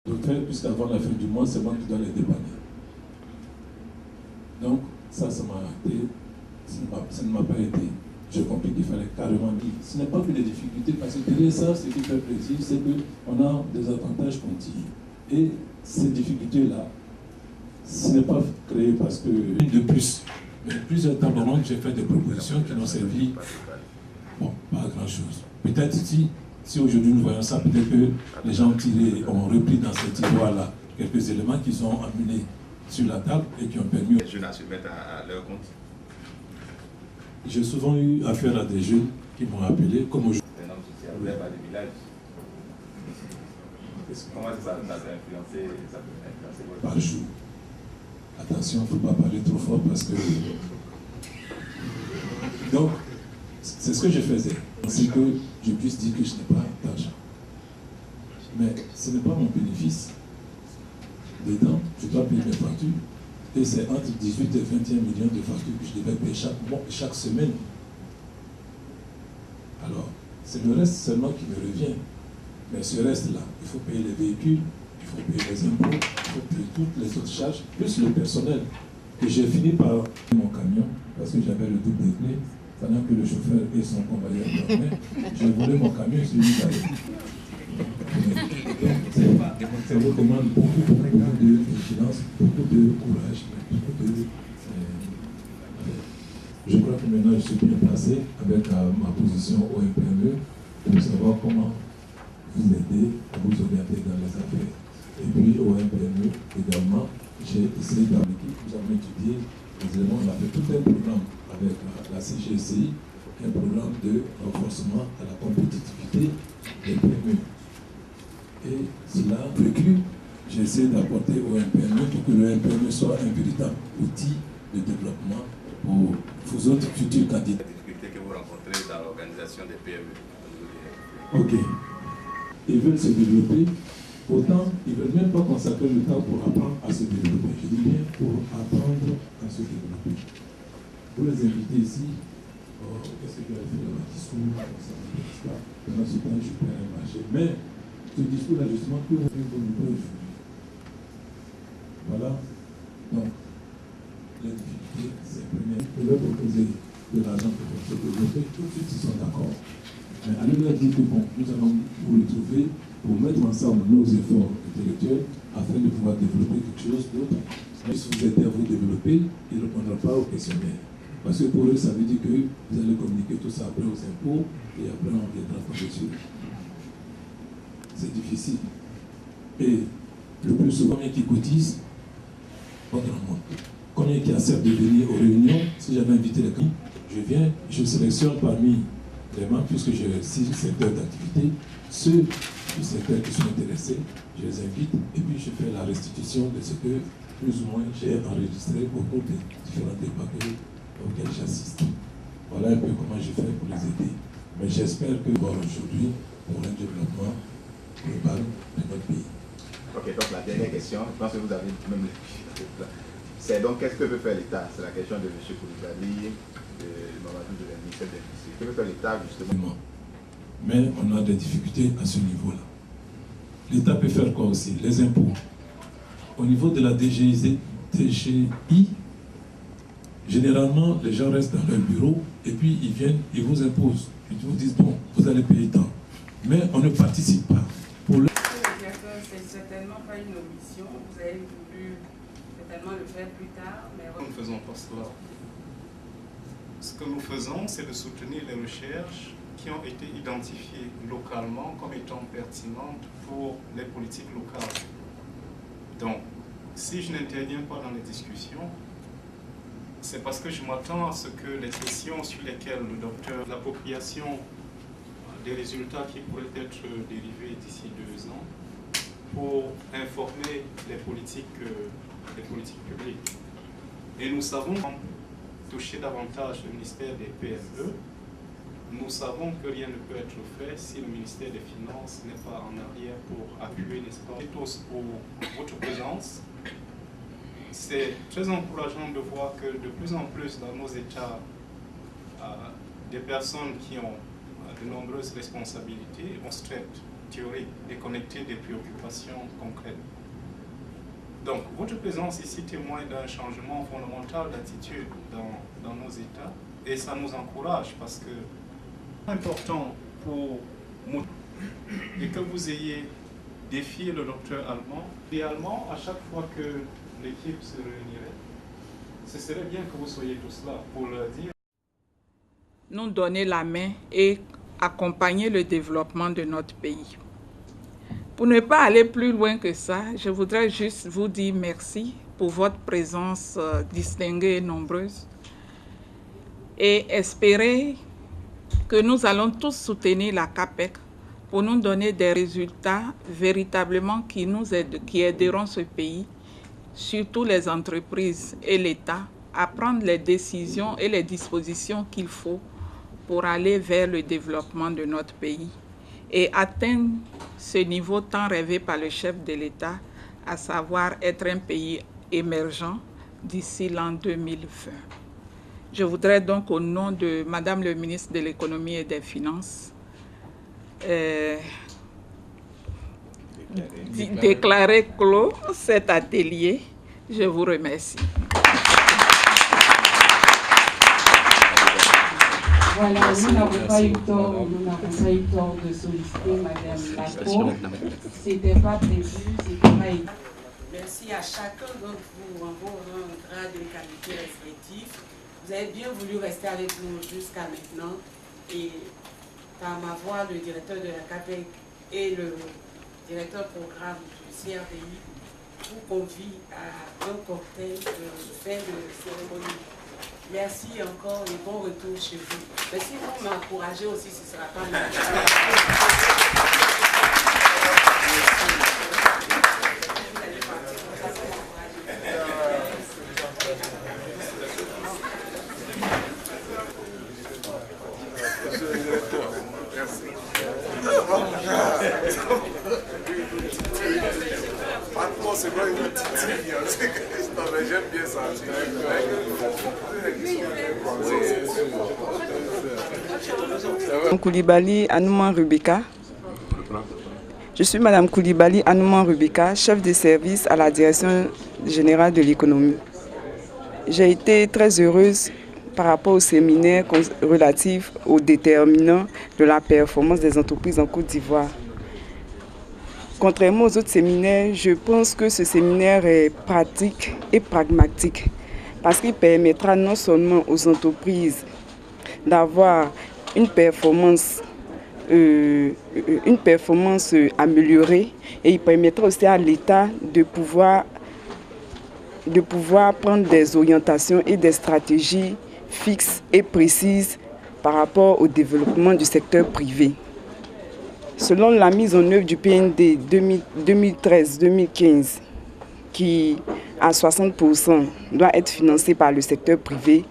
de faire, puisqu'avant la fin du mois, c'est moi qui dois les dépanner. Donc, ça ne m'a pas aidé. J'ai compris qu'il fallait carrément vivre. Ce n'est pas que des difficultés, parce que derrière ça, ce qui fait plaisir, c'est qu'on a des avantages continus. Et ces difficultés-là, ce n'est pas créé parce que, de plus, mais plusieurs tables rondes, j'ai fait des propositions qui n'ont servi, bon, pas à grand-chose. Peut-être si aujourd'hui nous voyons ça, peut-être que les gens ont repris dans cette tiroir-là quelques éléments qu'ils ont amenés sur la table et qui ont permis les jeunes à se mettre à leur compte. J'ai souvent eu affaire à des jeunes qui m'ont appelé, comme aujourd'hui. C'est un homme social, vous n'avez pas de village. Comment ça a influencé votre... Par jour. Attention, il ne faut pas parler trop fort parce que... Donc, c'est ce que je faisais. C'est que je puisse dire que je n'ai pas d'argent. Mais ce n'est pas mon bénéfice. Dedans, je dois payer mes factures. Et c'est entre 18 et 21 millions de factures que je devais payer chaque semaine. Alors, c'est le reste seulement qui me revient. Mais ce reste-là, il faut payer les véhicules, il faut payer les impôts, il faut payer toutes les autres charges, plus le personnel. Et j'ai fini par mon camion, parce que j'avais le double des clés, pendant que le chauffeur et son convoyeur dormaient. J'ai volé mon camion et je suis venu d'aller. Ça vous demande beaucoup de vigilance, beaucoup de courage, beaucoup de... Je crois que maintenant je suis bien placé avec ma position au MPME pour savoir comment vous aider à vous orienter dans les affaires. Et puis au MPME également, j'ai essayé d'appliquer, nous avons étudié les éléments, on a fait tout un programme avec la CGCI, un programme de renforcement à la compétitivité des PME. Et cela recule, j'ai essayé d'apporter au MPME pour que le MPME soit un véritable outil de développement pour vos autres futurs candidats. Les difficultés que vous rencontrez dans l'organisation des PME. Ok. Ils veulent se développer, autant ils ne veulent même pas consacrer le temps pour apprendre à se développer. Je dis bien pour apprendre à se développer. Vous les invitez ici, qu'est-ce que je vais faire dans le discours, ça ne m'intéresse pas. Pendant ce temps, je perds un marché. Mais ce discours-là, justement, que vous faites aujourd'hui. Voilà. Donc, les difficultés, c'est première. Vous leur proposer de l'argent pour se développer, tout de suite, ils sont d'accord. Mais allez leur dire que bon, nous allons vous retrouver pour mettre ensemble nos efforts intellectuels afin de pouvoir développer quelque chose d'autre. Mais si vous aidez à vous développer, ils ne répondront pas aux questionnaires. Parce que pour eux, ça veut dire que vous allez communiquer tout ça après aux impôts et après on viendra tomber dessus. C'est difficile. Et le plus souvent, combien qui cotisent, pas grand monde. Combien qui acceptent de venir aux réunions, si j'avais invité les clients, je viens, je sélectionne parmi les membres, puisque j'ai 6 secteurs d'activité, ceux du secteur qui sont intéressés, je les invite et puis je fais la restitution de ce que plus ou moins j'ai enregistré au cours des différents débats auxquels j'assiste. Voilà un peu comment je fais pour les aider. Mais j'espère que aujourd'hui, pour un développement global de notre pays. Ok, donc la dernière question, je pense que vous avez même c'est donc qu'est-ce que veut faire l'État? C'est la question de M. Koulibaly, de Mamadou de la ministre de l'Industrie. Que veut faire l'État justement? Mais on a des difficultés à ce niveau-là. L'État peut faire quoi aussi? Les impôts. Au niveau de la DGI, généralement, les gens restent dans leur bureau et puis ils viennent, ils vous imposent. Ils vous disent, bon, vous allez payer tant. Mais on ne participe pas. C'est certainement pas une omission. Vous avez voulu certainement le faire plus tard. Mais... Nous ne faisons pas cela. Ce que nous faisons, c'est de soutenir les recherches qui ont été identifiées localement comme étant pertinentes pour les politiques locales. Donc, si je n'interviens pas dans les discussions, c'est parce que je m'attends à ce que les sessions sur lesquelles le docteur, l'appropriation des résultats qui pourraient être dérivés d'ici 2 ans, pour informer les politiques publiques. Et nous savons toucher davantage le ministère des PME. Nous savons que rien ne peut être fait si le ministère des Finances n'est pas en arrière pour appuyer, n'est-ce pas, tous pour votre présence. C'est très encourageant de voir que de plus en plus dans nos États, des personnes qui ont de nombreuses responsabilités vont se traiter théorique, déconnectée des préoccupations concrètes. Donc, votre présence ici témoigne d'un changement fondamental d'attitude dans nos États et ça nous encourage parce que c'est important pour nous et que vous ayez défié le docteur allemand. Idéalement, à chaque fois que l'équipe se réunirait, ce serait bien que vous soyez tous là pour leur dire. Nous donner la main et accompagner le développement de notre pays. Pour ne pas aller plus loin que ça, je voudrais juste vous dire merci pour votre présence distinguée et nombreuse et espérer que nous allons tous soutenir la CAPEC pour nous donner des résultats véritablement qui aideront ce pays, surtout les entreprises et l'État, à prendre les décisions et les dispositions qu'il faut pour aller vers le développement de notre pays et atteindre ce niveau tant rêvé par le chef de l'État, à savoir être un pays émergent d'ici l'an 2020. Je voudrais donc, au nom de Madame le ministre de l'Économie et des Finances, déclarer clos cet atelier. Je vous remercie. Voilà, nous n'avons pas eu tort de solliciter Madame Laco. C'était pas prévu, c'était pas écrit. Merci à chacun d'entre vous en vos grades de qualité respectifs. Vous avez bien voulu rester avec nous jusqu'à maintenant. Et par ma voix, le directeur de la CAPEC et le directeur programme du CRDI vous convie à un cocktail de fin de cérémonie. Merci encore et bon retour chez vous. Mais si vous m'encouragez aussi, ce ne sera pas mal. C'est pas une petite mais j'aime bien ça. Koulibaly Anouman Rubika. Je suis Madame Koulibaly Anouman Rubika, chef de service à la Direction générale de l'économie. J'ai été très heureuse par rapport au séminaire relatif aux déterminants de la performance des entreprises en Côte d'Ivoire. Contrairement aux autres séminaires, je pense que ce séminaire est pratique et pragmatique parce qu'il permettra non seulement aux entreprises d'avoir une performance améliorée, et il permettra aussi à l'État de pouvoir prendre des orientations et des stratégies fixes et précises par rapport au développement du secteur privé. Selon la mise en œuvre du PND 2013-2015, qui à 60% doit être financé par le secteur privé,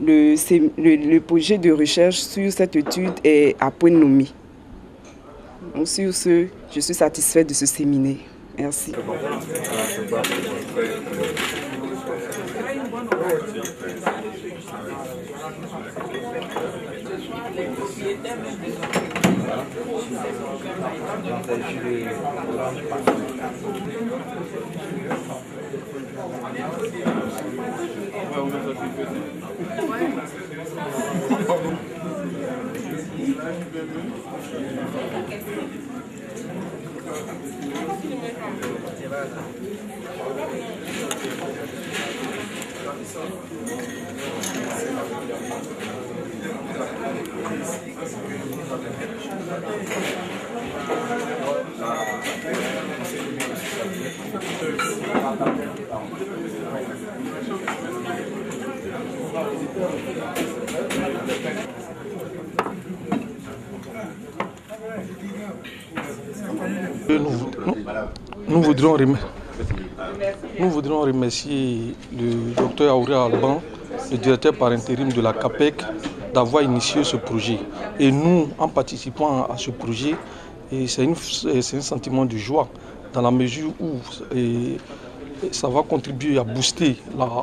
le projet de recherche sur cette étude est à point nommé. Donc, sur ce, je suis satisfaite de ce séminaire. Merci. Nous voudrions remercier le docteur Auré Alban, le directeur par intérim de la CAPEC, d'avoir initié ce projet. Et nous, en participant à ce projet, c'est un sentiment de joie dans la mesure où ça va contribuer à booster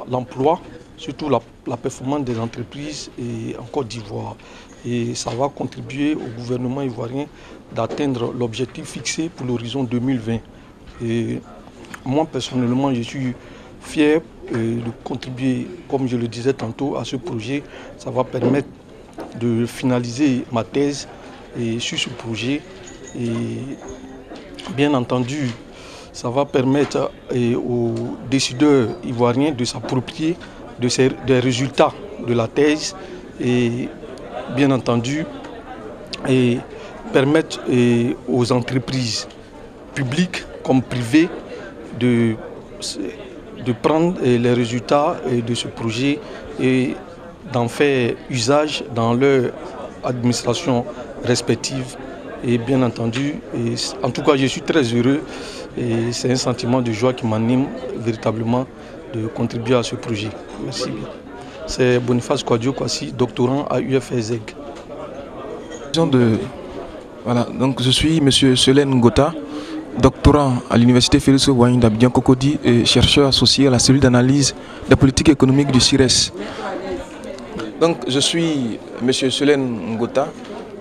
l'emploi surtout la performance des entreprises en Côte d'Ivoire. Et ça va contribuer au gouvernement ivoirien d'atteindre l'objectif fixé pour l'horizon 2020. Et moi, personnellement, je suis fier de contribuer, comme je le disais tantôt, à ce projet. Ça va permettre de finaliser ma thèse sur ce projet. Et bien entendu, ça va permettre aux décideurs ivoiriens de s'approprier des résultats de la thèse et bien entendu permettre aux entreprises publiques comme privées de prendre les résultats de ce projet et d'en faire usage dans leur administration respective. Et bien entendu, en tout cas je suis très heureux et c'est un sentiment de joie qui m'anime véritablement de contribuer à ce projet. Merci bien. C'est Boniface Kouadio Kwasi, doctorant à UFSEG. Voilà, donc je suis M. Solène Ngota, doctorant à l'université Félix Houphouët-Boigny d'Abidjan Cocody et chercheur associé à la cellule d'analyse des politiques économiques du CIRES. Donc je suis M. Solène Ngota,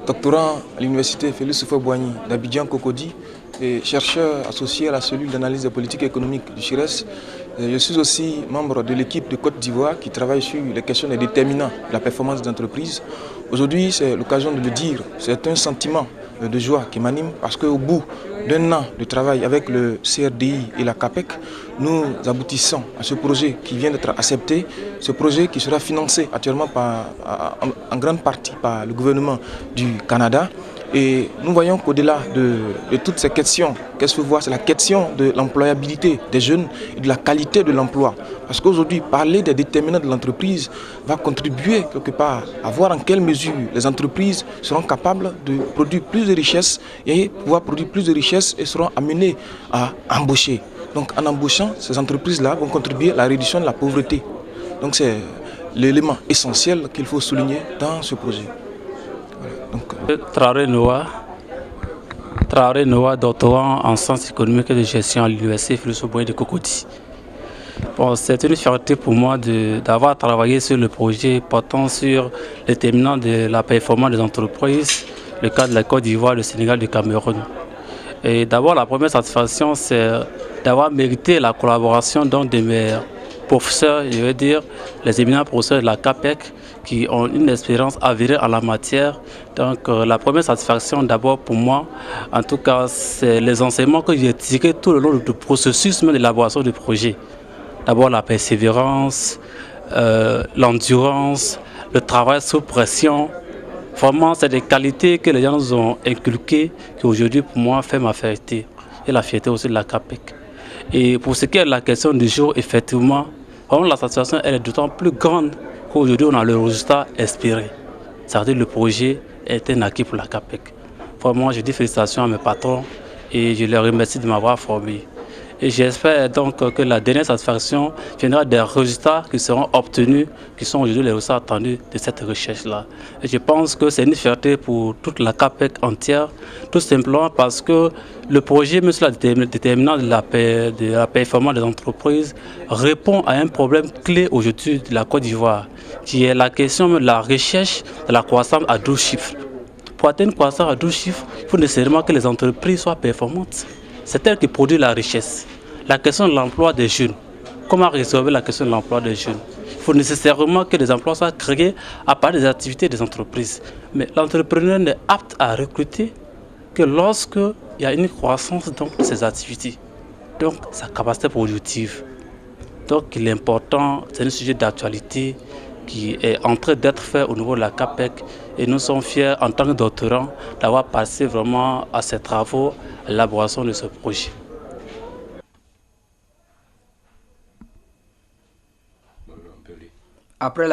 doctorant à l'université Félix Houphouët-Boigny d'Abidjan Cocody et chercheur associé à la cellule d'analyse des politiques économiques du CIRES. Je suis aussi membre de l'équipe de Côte d'Ivoire qui travaille sur les questions des déterminants de la performance des entreprises. Aujourd'hui, c'est l'occasion de le dire, c'est un sentiment de joie qui m'anime parce qu'au bout d'un an de travail avec le CRDI et la CAPEC, nous aboutissons à ce projet qui vient d'être accepté, ce projet qui sera financé actuellement en grande partie par le gouvernement du Canada. Et nous voyons qu'au-delà de toutes ces questions, qu'est-ce que vous voyez, c'est la question de l'employabilité des jeunes et de la qualité de l'emploi. Parce qu'aujourd'hui, parler des déterminants de l'entreprise va contribuer quelque part à voir en quelle mesure les entreprises seront capables de produire plus de richesses et pouvoir produire plus de richesses et seront amenées à embaucher. Donc en embauchant, ces entreprises-là vont contribuer à la réduction de la pauvreté. Donc c'est l'élément essentiel qu'il faut souligner dans ce projet. Traoré Noah, doctorant en sciences économiques et de gestion à l'université Félix Houphouët-Boigny de Cocody. Bon, c'est une fierté pour moi d'avoir travaillé sur le projet portant sur les déterminants de la performance des entreprises, le cas de la Côte d'Ivoire, le Sénégal, le Cameroun. Et d'abord, la première satisfaction, c'est d'avoir mérité la collaboration de mes professeurs, je veux dire, les éminents professeurs de la CAPEC, qui ont une expérience avérée en la matière. Donc la première satisfaction d'abord pour moi, en tout cas, c'est les enseignements que j'ai tirés tout le long du processus d'élaboration du projet. D'abord la persévérance, l'endurance, le travail sous pression. Vraiment, c'est des qualités que les gens nous ont inculquées qui aujourd'hui pour moi fait ma fierté et la fierté aussi de la CAPEC. Et pour ce qui est de la question du jour, effectivement, vraiment la satisfaction elle est d'autant plus grande qu'aujourd'hui on a le résultat espéré. C'est-à-dire que le projet est un acquis pour la CAPEC. Vraiment, je dis félicitations à mes patrons et je les remercie de m'avoir formé. Et j'espère donc que la dernière satisfaction viendra des résultats qui seront obtenus, qui sont aujourd'hui les résultats attendus de cette recherche-là. Et je pense que c'est une fierté pour toute la CAPEC entière, tout simplement parce que le projet, même sur la déterminant de la performance des entreprises, répond à un problème clé aujourd'hui de la Côte d'Ivoire, qui est la question de la recherche de la croissance à 12 chiffres. Pour atteindre une croissance à 12 chiffres, il faut nécessairement que les entreprises soient performantes. C'est elle qui produit la richesse. La question de l'emploi des jeunes. Comment résolver la question de l'emploi des jeunes? Il faut nécessairement que les emplois soient créés à partir des activités des entreprises. Mais l'entrepreneur n'est apte à recruter que lorsqu'il y a une croissance donc, de ses activités. Donc sa capacité productive. Donc il est important, c'est un sujet d'actualité qui est en train d'être fait au niveau de la CAPEC et nous sommes fiers en tant que doctorants d'avoir passé vraiment à ces travaux, à l'élaboration de ce projet. Après la